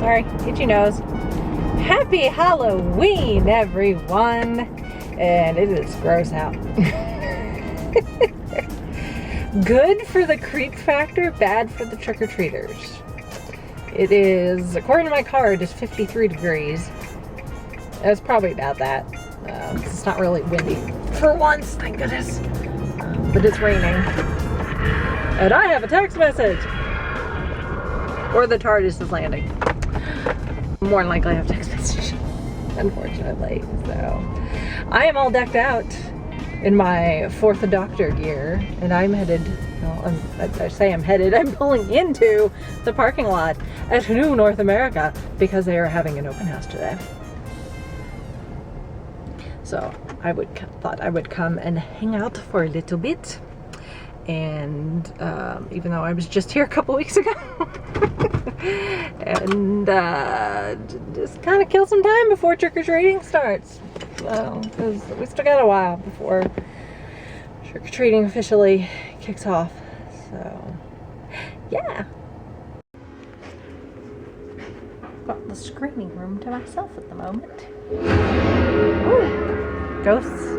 Sorry, itchy nose. Happy Halloween, everyone! And it is gross out. Good for the creep factor, bad for the trick-or-treaters. It is, according to my card, is 53 degrees. It's probably about that. It's not really windy for once, thank goodness. But it's raining. And I have a text message! Or the TARDIS is landing. More than likely I have a text message, unfortunately. So, I am all decked out in my 4th Doctor gear, and I'm headed, well, I say I'm headed, I'm pulling into the parking lot at New North America because they are having an open house today. So I thought I would come and hang out for a little bit, and even though I was just here a couple weeks ago, and just kind of kill some time before trick-or-treating starts. Because we still got a while before trick-or-treating officially kicks off. So, yeah. Got the screening room to myself at the moment. Ooh, ghosts.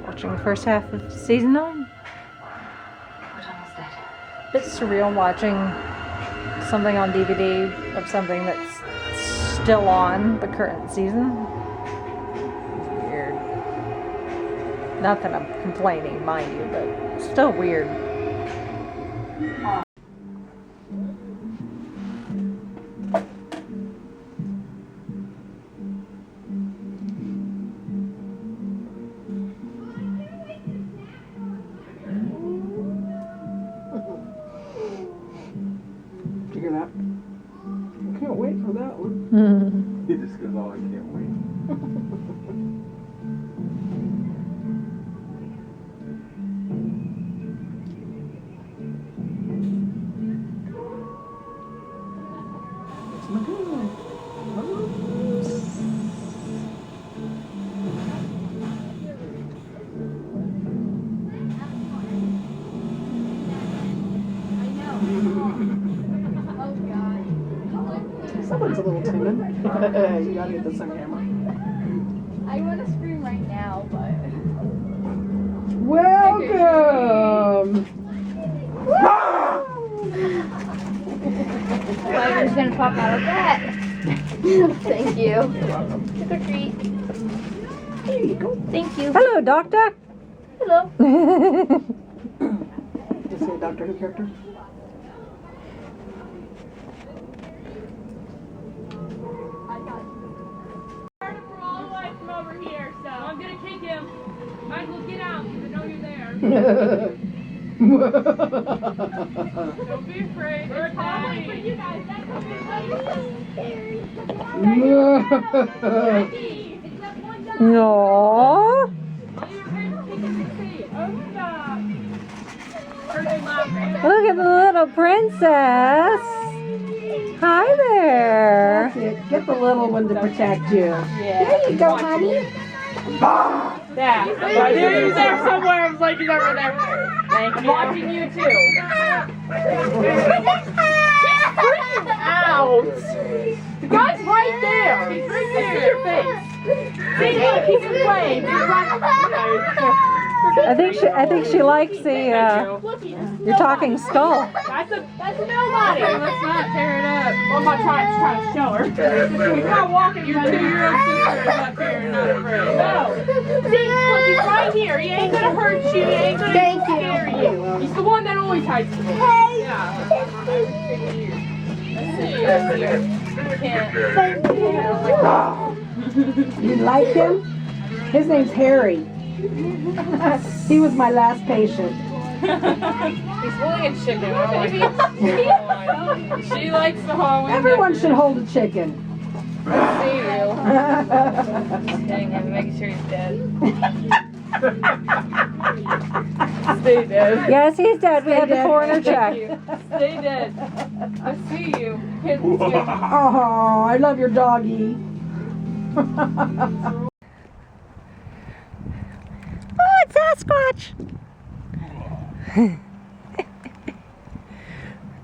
Watching the first half of season 9. Bit surreal watching something on DVD of something that's still on the current season. Weird. Not that I'm complaining, mind you, but still weird. I can't wait for that one. He just goes, oh, I can't wait. It's my girl. Someone's a little timid. You gotta get this on camera. I want to scream right now, but... Welcome! Spider's gonna pop out of that. Thank you. Trick or treat. There you go. Thank you. Hello, Doctor! Hello. Just say a Doctor Who character. I'm gonna kick him. Might as well get out because I know you're there. Don't be afraid. We're calling for you guys. That's what we're scary. Aww. All your parents kick him to see. Oh, stop. Look at the little princess. Hi there. That's it. Get the little one to protect you. There you go, honey. Yeah. I knew he was there somewhere. I was like, he's over there. Thank you. I'm watching you too. She's freaking out. The guy's right there. He's right there. See your face. See, look, he's playing. He's right. I think she likes the your talking skull. That's a nobody. Let's not tear it up. Well, I'm not trying to show her. He's not walking. Your 2-year-old sister is up here and not afraid. No. See, look, he's right here. He ain't gonna hurt you. He ain't gonna scare you. He's the one that always hides the ball. Yeah. You like him? His name's Harry. He was my last patient. He's holding a chicken. I don't like it. She likes the Halloween. Everyone should hold a chicken. Let's see you. Getting him, making sure he's dead. Stay dead. Yes, he's dead. We had the coroner check. Stay dead. I see you. Oh, I love your doggy. Oh, it's Sasquatch.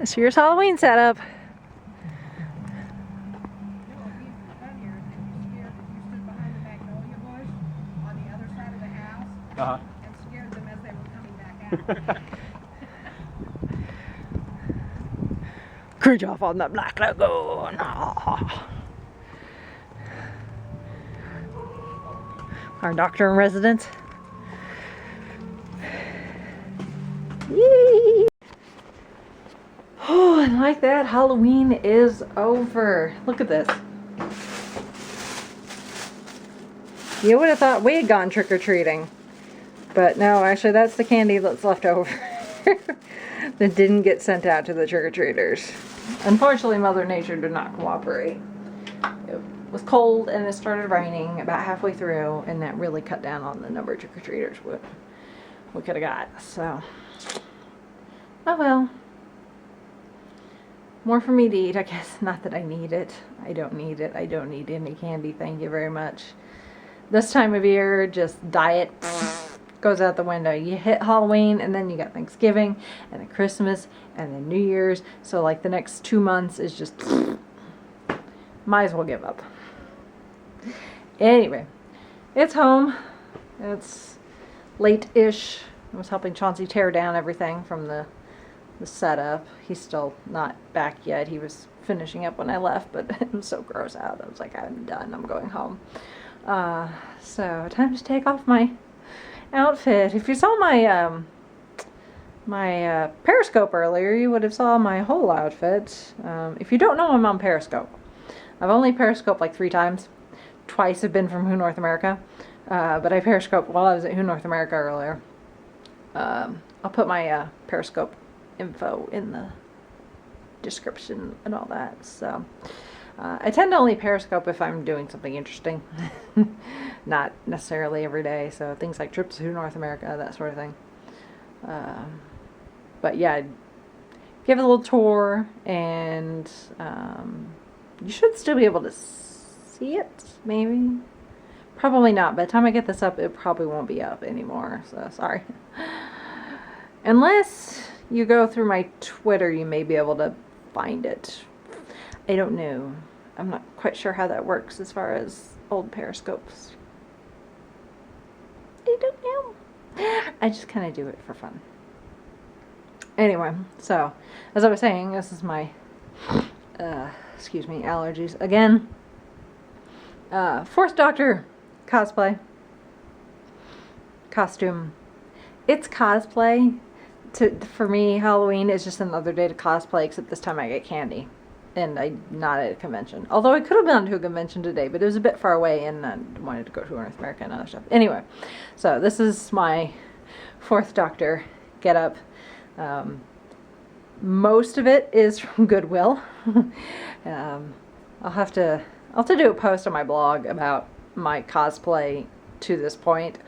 This year's Halloween setup. Uh-huh. And scared them as they were coming back out. Cringe off on the Black Lagoon. Oh. Our doctor in residence. Yee! Oh, and like that, Halloween is over. Look at this. You would have thought we had gone trick-or-treating. But no, actually that's the candy that's left over. That didn't get sent out to the trick-or-treaters. Unfortunately, Mother Nature did not cooperate. It was cold and it started raining about halfway through, and that really cut down on the number of trick-or-treaters we could have got. So, oh well. More for me to eat, I guess. Not that I need it. I don't need it. I don't need any candy, thank you very much. This time of year, just diet goes out the window. You hit Halloween, and then you got Thanksgiving, and then Christmas, and then New Year's. So like the next 2 months is just, might as well give up. Anyway, it's home. It's late-ish. I was helping Chauncey tear down everything from the setup. He's still not back yet. He was finishing up when I left, but it was so gross out. I was like, I'm done. I'm going home. So time to take off my outfit. If you saw my my Periscope earlier, you would have saw my whole outfit. If you don't know, I'm on Periscope. I've only Periscoped like 3 times. Twice have been from Who North America, but I Periscoped while I was at Who North America earlier. I'll put my Periscope info in the description and all that. So I tend to only Periscope if I'm doing something interesting. Not necessarily every day, so things like trips to North America, that sort of thing. But yeah, give it a little tour, and you should still be able to see it, maybe. Probably not. By the time I get this up, it probably won't be up anymore, so sorry. Unless you go through my Twitter, you may be able to find it. I don't know. I'm not quite sure how that works as far as old Periscopes. I don't know. I just kind of do it for fun. Anyway, so, as I was saying, this is my, excuse me, allergies. Again, 4th Doctor cosplay. Costume. It's cosplay. For me, Halloween is just another day to cosplay, except this time I get candy. And I'm not at a convention. Although I could have gone to a convention today, but it was a bit far away, and I wanted to go to North America and other stuff. Anyway, so this is my 4th Doctor get-up. Most of it is from Goodwill. I'll have to do a post on my blog about my cosplay to this point.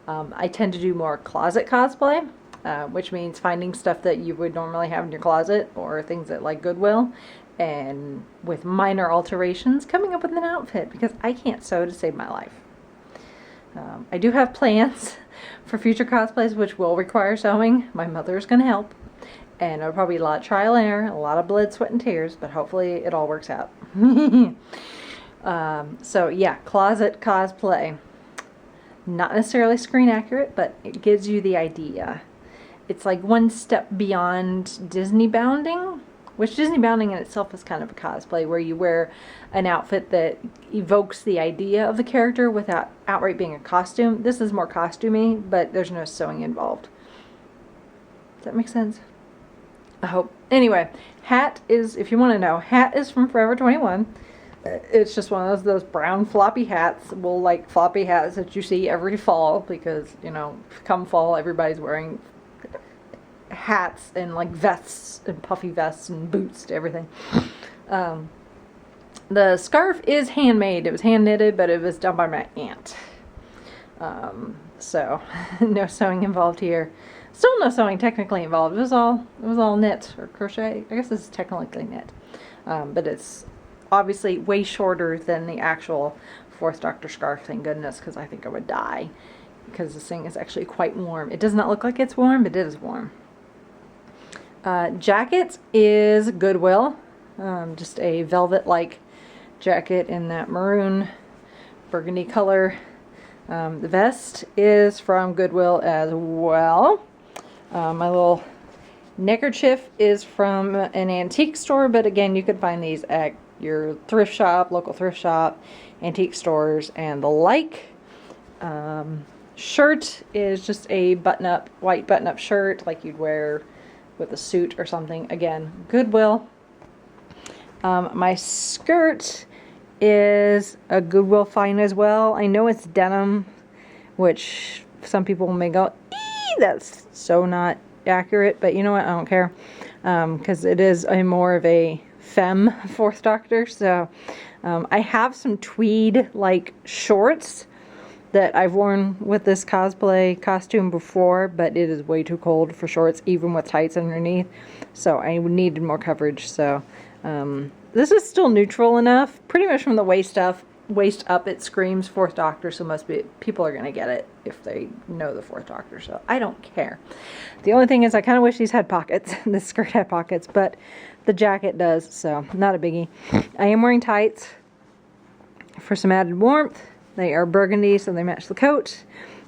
I tend to do more closet cosplay. Which means finding stuff that you would normally have in your closet, or things at like Goodwill, and with minor alterations coming up with an outfit, because I can't sew to save my life. I do have plans for future cosplays which will require sewing. My mother is going to help, and it'll probably be a lot of trial and error, a lot of blood, sweat, and tears, but hopefully it all works out. So yeah, closet cosplay. Not necessarily screen accurate, but it gives you the idea. It's like one step beyond Disney bounding, which Disney bounding in itself is kind of a cosplay, where you wear an outfit that evokes the idea of the character without outright being a costume. This is more costumey, but there's no sewing involved. Does that make sense? I hope. Anyway, hat is, if you want to know, hat is from Forever 21. It's just one of those brown floppy hats. Well, like floppy hats that you see every fall, because, you know, come fall, everybody's wearing hats and like vests and puffy vests and boots to everything. The scarf is handmade. It was hand knitted, but it was done by my aunt. So no sewing involved here. Still no sewing technically involved. It was all knit or crochet. I guess this is technically knit, but it's obviously way shorter than the actual 4th Doctor scarf. Thank goodness, because I think I would die, because this thing is actually quite warm. It does not look like it's warm, but it is warm. Jacket is Goodwill. Just a velvet-like jacket in that maroon burgundy color. The vest is from Goodwill as well. My little neckerchief is from an antique store, but again, you could find these at your thrift shop, local thrift shop, antique stores, and the like. Shirt is just a button-up, white button-up shirt like you'd wear with a suit or something. Again, Goodwill. My skirt is a Goodwill find as well. I know it's denim, which some people may go, "Eee, that's so not accurate," but you know what, I don't care, because it is a more of a femme Fourth Doctor. So I have some tweed like shorts that I've worn with this cosplay costume before, but it is way too cold for shorts, even with tights underneath, so I needed more coverage. So this is still neutral enough. Pretty much from the waist up it screams Fourth Doctor, so people are gonna get it if they know the Fourth Doctor, so I don't care. The only thing is I kind of wish these had pockets. This skirt had pockets, but the jacket does, so not a biggie. I am wearing tights for some added warmth. They are burgundy, so they match the coat,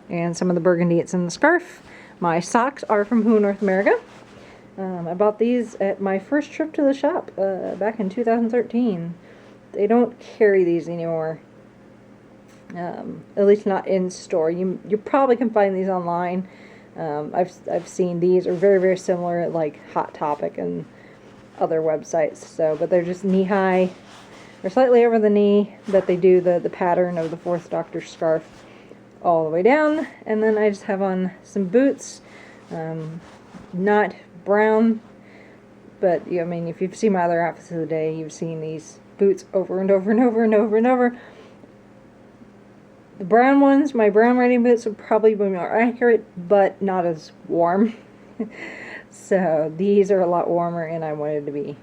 and some of the burgundy it's in the scarf. My socks are from Who North America. I bought these at my first trip to the shop back in 2013. They don't carry these anymore, at least not in store. You probably can find these online. I've seen these are very, very similar at like Hot Topic and other websites. So, but they're just knee high. They're slightly over the knee, but they do the pattern of the Fourth Doctor scarf all the way down. And then I just have on some boots, not brown, but I mean, if you've seen my other outfits of the day, you've seen these boots over and over and over and over and over. The brown ones, my brown riding boots, would probably be more accurate, but not as warm. So these are a lot warmer, and I wanted to be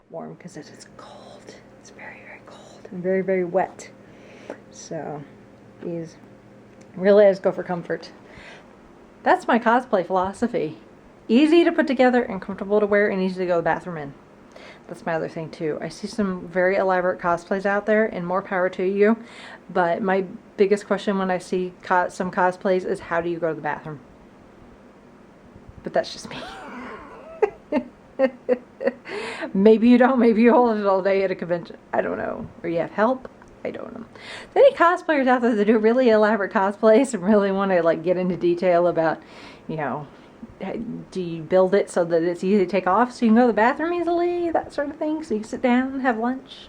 warm because it is cold. It's very, very cold and very, very wet. So these really just go for comfort. That's my cosplay philosophy. Easy to put together and comfortable to wear and easy to go to the bathroom in. That's my other thing too. I see some very elaborate cosplays out there, and more power to you. But my biggest question when I see some cosplays is, how do you go to the bathroom? But that's just me. Maybe you don't. Maybe you hold it all day at a convention. I don't know. Or you have help. I don't know. There's any cosplayers out there that do really elaborate cosplays and really want to like get into detail about, you know, do you build it so that it's easy to take off so you can go to the bathroom easily, that sort of thing, so you can sit down and have lunch,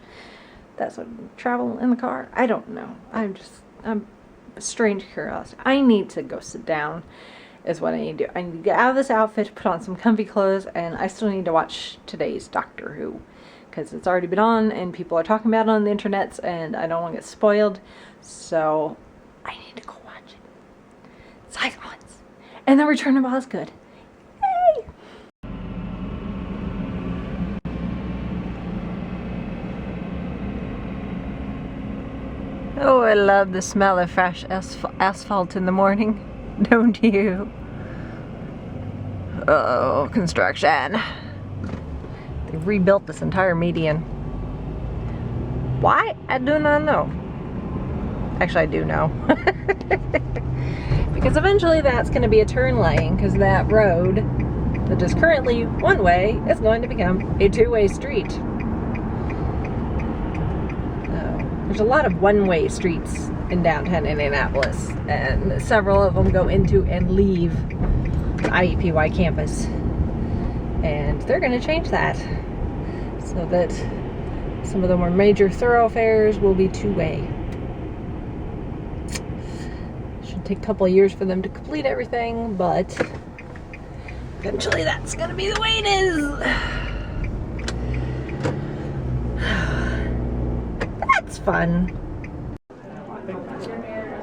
that sort of travel in the car? I don't know. I'm a strange curiosity. I need to go sit down is what I need to do. I need to get out of this outfit, put on some comfy clothes, and I still need to watch today's Doctor Who, because it's already been on and people are talking about it on the internet, and I don't want to get spoiled, so I need to go watch it. Silence. And the Return of Osgood. Yay! Oh, I love the smell of fresh asphalt in the morning. Don't you? Oh, construction. They rebuilt this entire median. Why? I do not know. Actually, I do know. Because eventually that's going to be a turn lane, because that road that is currently one way is going to become a two-way street. There's a lot of one-way streets in downtown Indianapolis, and several of them go into and leave the IUPUI campus. And they're going to change that so that some of the more major thoroughfares will be two-way. Should take a couple of years for them to complete everything, but eventually that's going to be the way it is. That's fun.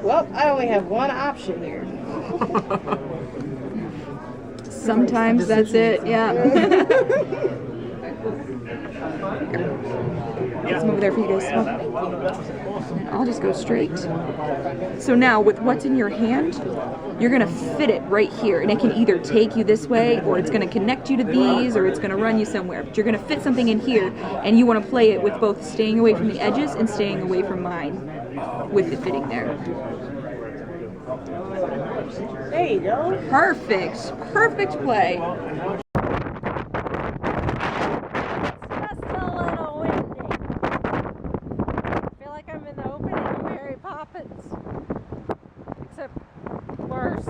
Well, I only have one option here. Sometimes that's it, yeah. Some over there for you guys. I'll just go straight. So now with what's in your hand, you're gonna fit it right here, and it can either take you this way, or it's gonna connect you to these, or it's gonna run you somewhere. But you're gonna fit something in here, and you wanna play it with both staying away from the edges and staying away from mine with it fitting there. There you go. Perfect, perfect play. Just a little windy. I feel like I'm in the opening of Mary Poppins. Except worse.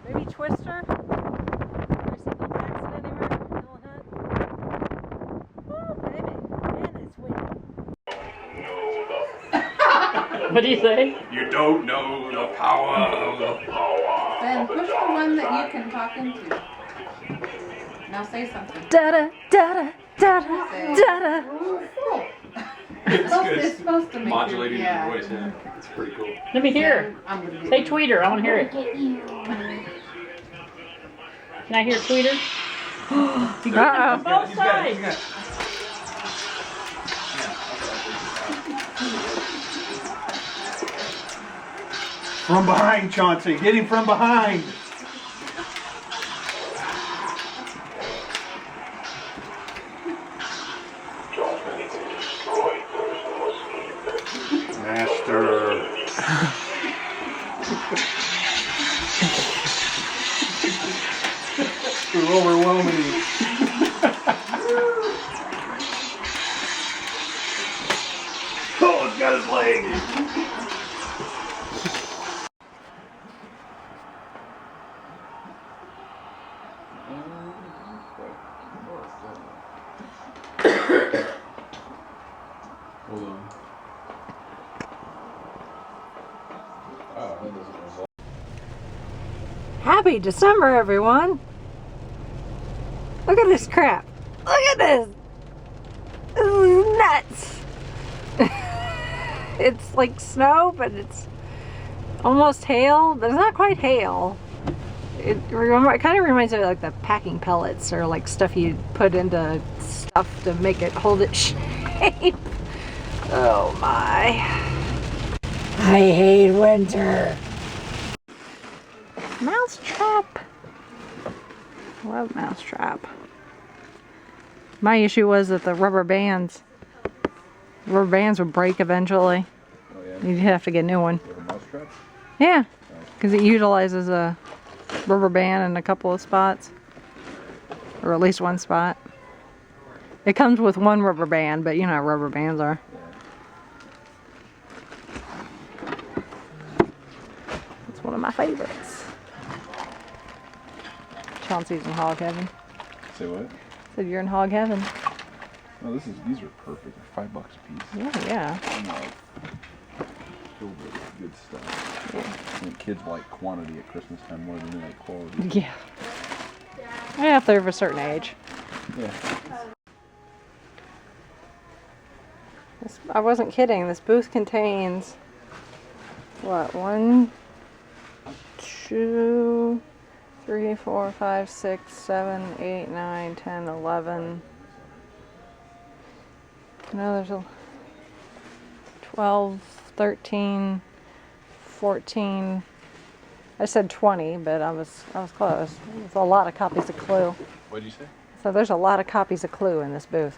Maybe Twister? Ever see Bill Paxton anywhere? Bill Hunt? Oh, baby. Man, it's windy. What do you say? You don't know the power of the Ben, push the one that you can talk into. Now say something. Da-da, da-da, da-da, da-da. It's supposed to make modulating your, your voice. Yeah, it's pretty cool. Let me hear it. I'm gonna do Say it. tweeter. I want to hear it. Can I hear tweeter? Uh-oh. Both sides. From behind, Chauncey. Hit him from behind. Master. We're overwhelming you. Oh, it's got his leg. Hold on. Oh, that doesn't resolve. Happy December, everyone! Look at this crap! Look at this! This is nuts! It's like snow, but it's almost hail, but it's not quite hail. It kind of reminds me of like the packing pellets or like stuff you put into stuff to make it hold its shape. Oh my. I hate winter. Mousetrap. Love Mousetrap. My issue was that the rubber bands would break eventually. Oh, yeah. You'd have to get a new one. You have a mousetrap? Yeah, because it utilizes a rubber band in a couple of spots, or at least one spot. It comes with one rubber band, but you know how rubber bands are. It's one of my favorites. Chauncey's in hog heaven. Say what? Said you're in hog heaven. No, these are perfect. They're $5 a piece. Yeah. I'm like filled with good stuff. Yeah. I think kids like quantity at Christmas time more than they like quality. Yeah. Yeah, if they're of a certain age. Yeah. I wasn't kidding. This booth contains what? 1, 2, 3, 4, 5, 6, 7, 8, 9, 10, 11. No, there's a 12, 13, 14. I said 20, but I was close. There's a lot of copies of Clue. What did you say? So there's a lot of copies of Clue in this booth.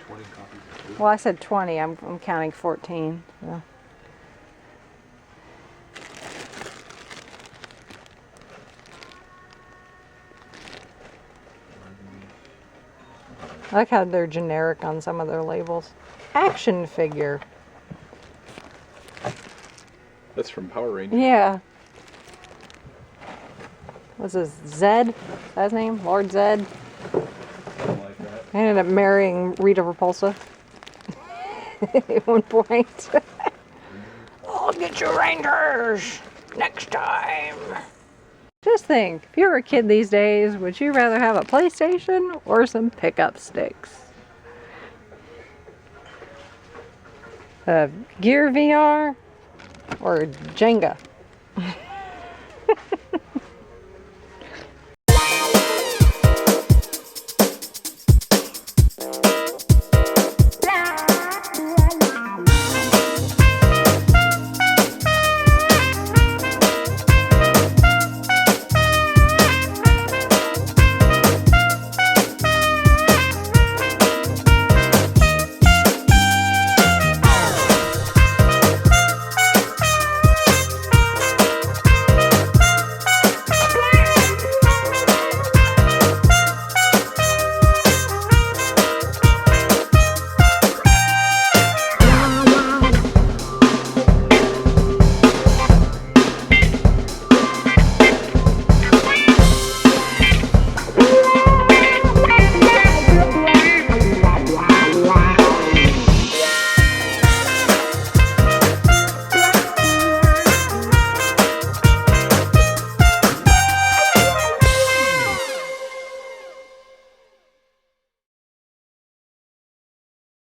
20 copies of food. Well, I said 20. I'm counting 14. So. I like how they're generic on some of their labels. Action figure. That's from Power Rangers. Yeah. What's his Zed? Is that his name? Lord Zed? Something like that. I ended up marrying Rita Repulsa at one point. I'll get you Rangers next time. Just think, if you were a kid these days, would you rather have a PlayStation or some pickup sticks? Gear VR or Jenga?